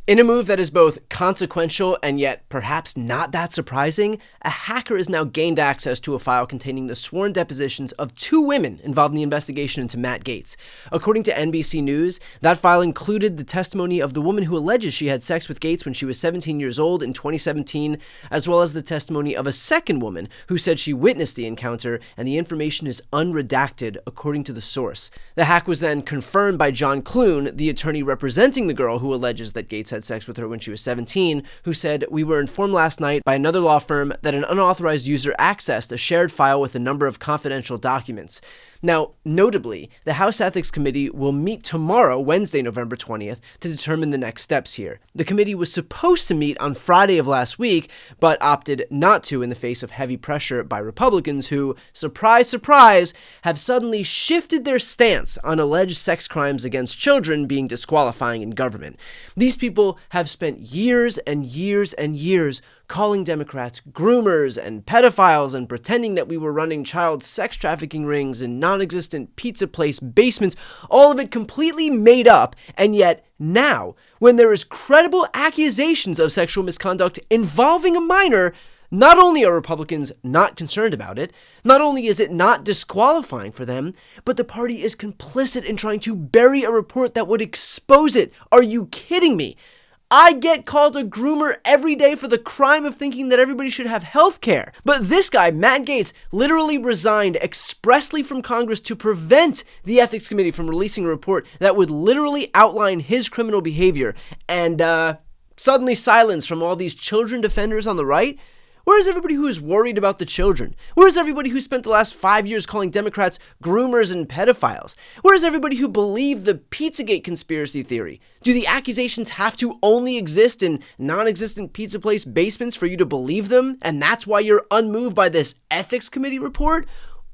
In a move that is both consequential and yet perhaps not that surprising, a hacker has now gained access to a file containing the sworn depositions of 2 women involved in the investigation into Matt Gaetz. According to NBC News, that file included the testimony of the woman who alleges she had sex with Gaetz when she was 17 years old in 2017, as well as the testimony of a second woman who said she witnessed the encounter, and the information is unredacted according to the source. The hack was then confirmed by John Clune, the attorney representing the girl who alleges that Gaetz had sex with her when she was 17, who said, "We were informed last night by another law firm that an unauthorized user accessed a shared file with a number of confidential documents." Now, notably, the House Ethics Committee will meet tomorrow, Wednesday, November 20th, to determine the next steps here. The committee was supposed to meet on Friday of last week, but opted not to in the face of heavy pressure by Republicans who, surprise, surprise, have suddenly shifted their stance on alleged sex crimes against children being disqualifying in government. These people have spent years and years and years calling Democrats groomers and pedophiles and pretending that we were running child sex trafficking rings in non-existent pizza place basements, all of it completely made up. And yet now, when there is credible accusations of sexual misconduct involving a minor, not only are Republicans not concerned about it, not only is it not disqualifying for them, but the party is complicit in trying to bury a report that would expose it. Are you kidding me? I get called a groomer every day for the crime of thinking that everybody should have health care. But this guy, Matt Gaetz, literally resigned expressly from Congress to prevent the Ethics Committee from releasing a report that would literally outline his criminal behavior. And suddenly silence from all these children defenders on the right. Where is everybody who is worried about the children? Where is everybody who spent the last 5 years calling Democrats groomers and pedophiles? Where is everybody who believed the Pizzagate conspiracy theory? Do the accusations have to only exist in non-existent pizza place basements for you to believe them? And that's why you're unmoved by this ethics committee report?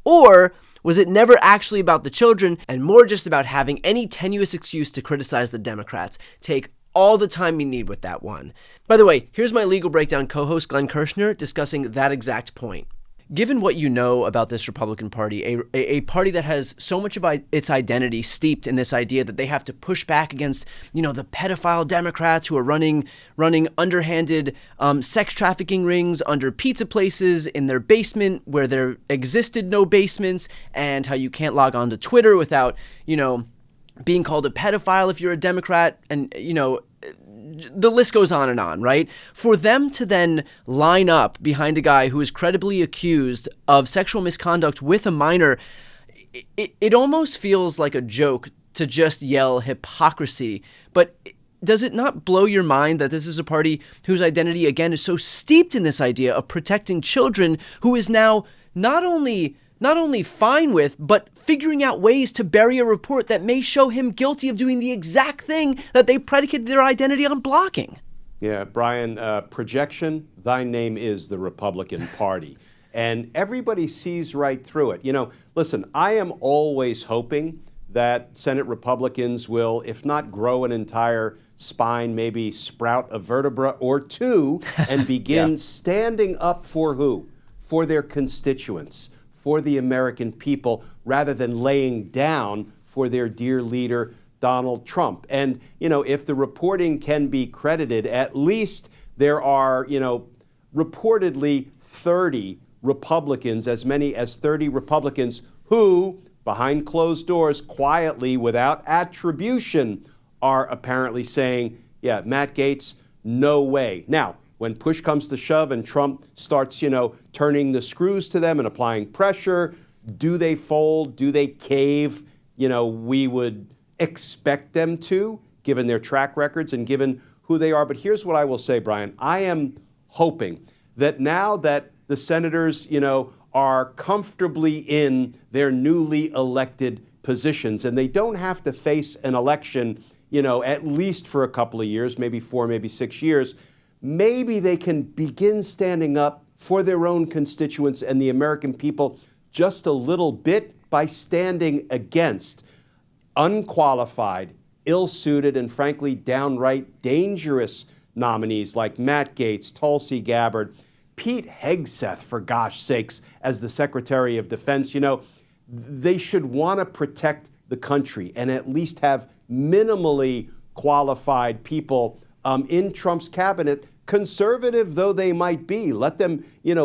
Or was it never actually about the children and more just about having any tenuous excuse to criticize the Democrats? Take all the time you need with that one. By the way, here's my Legal Breakdown co-host Glenn Kirshner discussing that exact point. Given what you know about this Republican Party, a party that has so much of its identity steeped in this idea that they have to push back against, the pedophile Democrats who are running underhanded sex trafficking rings under pizza places in their basement where there existed no basements, and how you can't log on to Twitter without, being called a pedophile if you're a Democrat, and, the list goes on, right? For them to then line up behind a guy who is credibly accused of sexual misconduct with a minor, it almost feels like a joke to just yell hypocrisy. But does it not blow your mind that this is a party whose identity, again, is so steeped in this idea of protecting children, who is now not only fine with, but figuring out ways to bury a report that may show him guilty of doing the exact thing that they predicated their identity on blocking? Yeah, Brian, projection, thy name is the Republican Party. And everybody sees right through it. Listen, I am always hoping that Senate Republicans will, if not grow an entire spine, maybe sprout a vertebra or two and begin standing up for who? For their constituents, for the American people, rather than laying down for their dear leader, Donald Trump. And, if the reporting can be credited, at least there are, reportedly 30 Republicans, as many as 30 Republicans who, behind closed doors, quietly, without attribution, are apparently saying, yeah, Matt Gaetz, no way. Now, when push comes to shove and Trump starts, turning the screws to them and applying pressure, do they fold? Do they cave? We would expect them to, given their track records and given who they are. But here's what I will say, Brian. I am hoping that now that the senators, are comfortably in their newly elected positions and they don't have to face an election, at least for a couple of years, maybe 4, maybe 6 years, maybe they can begin standing up for their own constituents and the American people just a little bit by standing against unqualified, ill-suited, and frankly downright dangerous nominees like Matt Gaetz, Tulsi Gabbard, Pete Hegseth, for gosh sakes, as the Secretary of Defense. They should want to protect the country and at least have minimally qualified people in Trump's cabinet, conservative though they might be. Let them,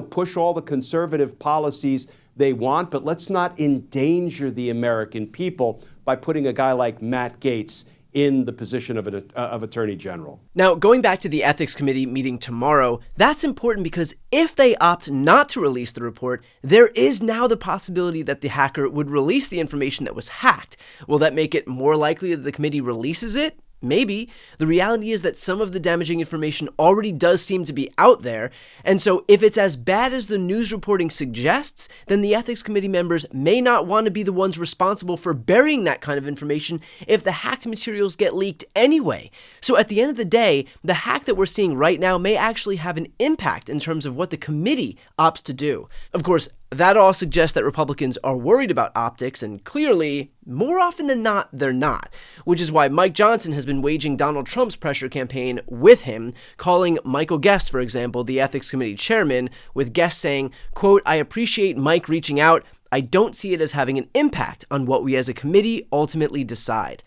push all the conservative policies they want, but let's not endanger the American people by putting a guy like Matt Gaetz in the position of Attorney General. Now, going back to the Ethics Committee meeting tomorrow, that's important because if they opt not to release the report, there is now the possibility that the hacker would release the information that was hacked. Will that make it more likely that the committee releases it? Maybe. The reality is that some of the damaging information already does seem to be out there, and so if it's as bad as the news reporting suggests, then the Ethics Committee members may not want to be the ones responsible for burying that kind of information if the hacked materials get leaked anyway. So at the end of the day, the hack that we're seeing right now may actually have an impact in terms of what the committee opts to do. Of course, that all suggests that Republicans are worried about optics, and clearly, more often than not, they're not, which is why Mike Johnson has been waging Donald Trump's pressure campaign with him, calling Michael Guest, for example, the Ethics Committee chairman, with Guest saying, quote, "I appreciate Mike reaching out. I don't see it as having an impact on what we as a committee ultimately decide."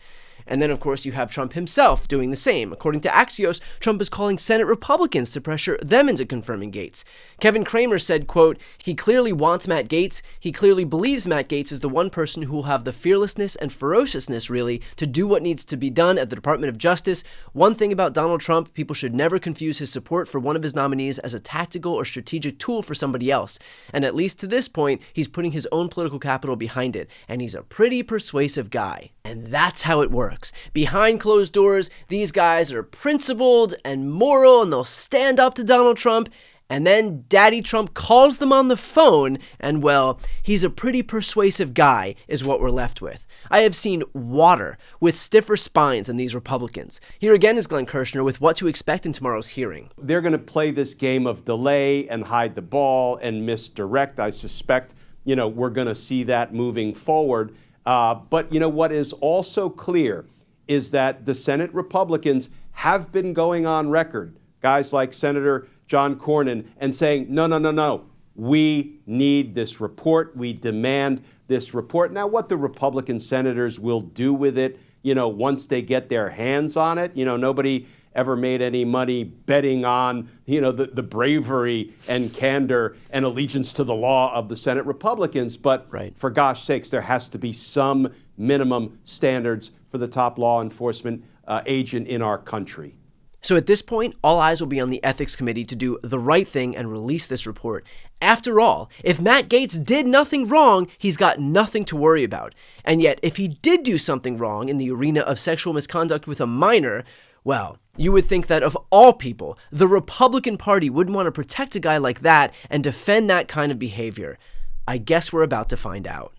And then, of course, you have Trump himself doing the same. According to Axios, Trump is calling Senate Republicans to pressure them into confirming Gaetz. Kevin Cramer said, quote, "He clearly wants Matt Gaetz. He clearly believes Matt Gaetz is the one person who will have the fearlessness and ferociousness, really, to do what needs to be done at the Department of Justice. One thing about Donald Trump, people should never confuse his support for one of his nominees as a tactical or strategic tool for somebody else. And at least to this point, he's putting his own political capital behind it. And he's a pretty persuasive guy." And that's how it works. Behind closed doors, these guys are principled and moral, and they'll stand up to Donald Trump. And then Daddy Trump calls them on the phone, and well, he's a pretty persuasive guy, is what we're left with. I have seen water with stiffer spines than these Republicans. Here again is Glenn Kirshner with what to expect in tomorrow's hearing. They're going to play this game of delay and hide the ball and misdirect. I suspect, we're going to see that moving forward. But what is also clear is that the Senate Republicans have been going on record, guys like Senator John Cornyn, and saying, no, we need this report. We demand this report. Now, what the Republican senators will do with it, once they get their hands on it, nobody ever made any money betting on, the bravery and candor and allegiance to the law of the Senate Republicans. But for gosh sakes, there has to be some minimum standards for the top law enforcement agent in our country. So at this point, all eyes will be on the Ethics Committee to do the right thing and release this report. After all, if Matt Gaetz did nothing wrong, he's got nothing to worry about. And yet, if he did do something wrong in the arena of sexual misconduct with a minor, well, you would think that of all people, the Republican Party wouldn't want to protect a guy like that and defend that kind of behavior. I guess we're about to find out.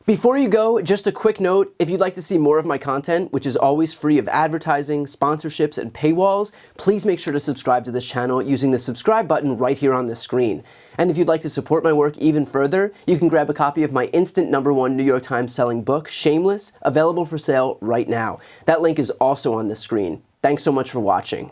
Before you go, just a quick note, if you'd like to see more of my content, which is always free of advertising, sponsorships, and paywalls, please make sure to subscribe to this channel using the subscribe button right here on the screen. And if you'd like to support my work even further, you can grab a copy of my instant #1 New York Times selling book, Shameless, available for sale right now. That link is also on the screen. Thanks so much for watching.